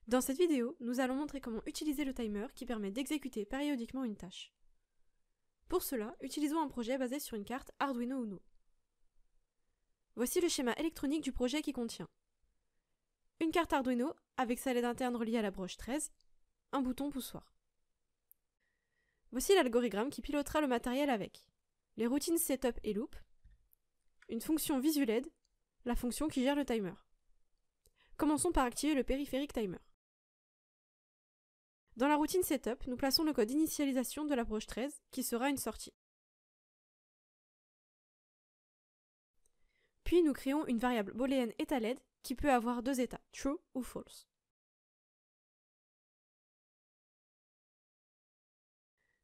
Dans cette vidéo, nous allons montrer comment utiliser le timer qui permet d'exécuter périodiquement une tâche. Pour cela, utilisons un projet basé sur une carte Arduino Uno. Voici le schéma électronique du projet qui contient une carte Arduino avec sa LED interne reliée à la broche 13, un bouton poussoir. Voici l'algorithme qui pilotera le matériel avec les routines setup et loop, une fonction VisualAid, la fonction qui gère le timer. Commençons par activer le périphérique timer. Dans la routine setup, nous plaçons le code d'initialisation de la broche 13 qui sera une sortie. Puis nous créons une variable booléenne état LED qui peut avoir deux états, true ou false.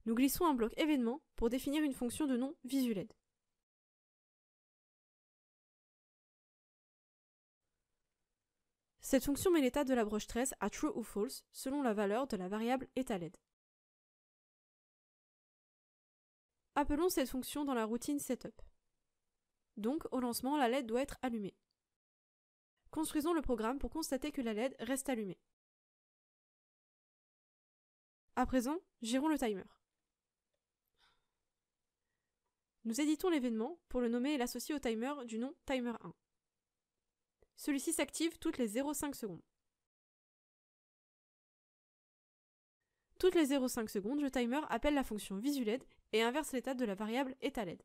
Nous glissons un bloc événement pour définir une fonction de nom VisualAid. Cette fonction met l'état de la broche 13 à true ou false selon la valeur de la variable état LED. Appelons cette fonction dans la routine setup. Donc, au lancement, la LED doit être allumée. Construisons le programme pour constater que la LED reste allumée. À présent, gérons le timer. Nous éditons l'événement pour le nommer et l'associer au timer du nom timer1. Celui-ci s'active toutes les 0,5 secondes. Toutes les 0,5 secondes, le timer appelle la fonction VisualAid et inverse l'état de la variable état LED.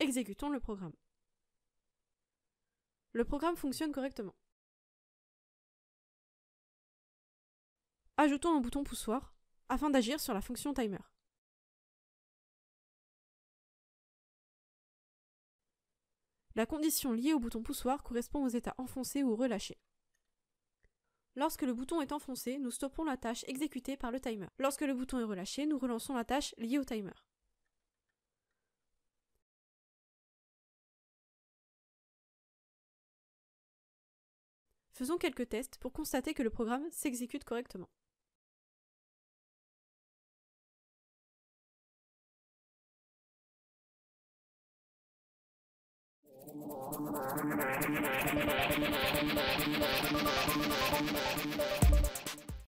Exécutons le programme. Le programme fonctionne correctement. Ajoutons un bouton poussoir afin d'agir sur la fonction timer. La condition liée au bouton poussoir correspond aux états enfoncés ou relâchés. Lorsque le bouton est enfoncé, nous stoppons la tâche exécutée par le timer. Lorsque le bouton est relâché, nous relançons la tâche liée au timer. Faisons quelques tests pour constater que le programme s'exécute correctement.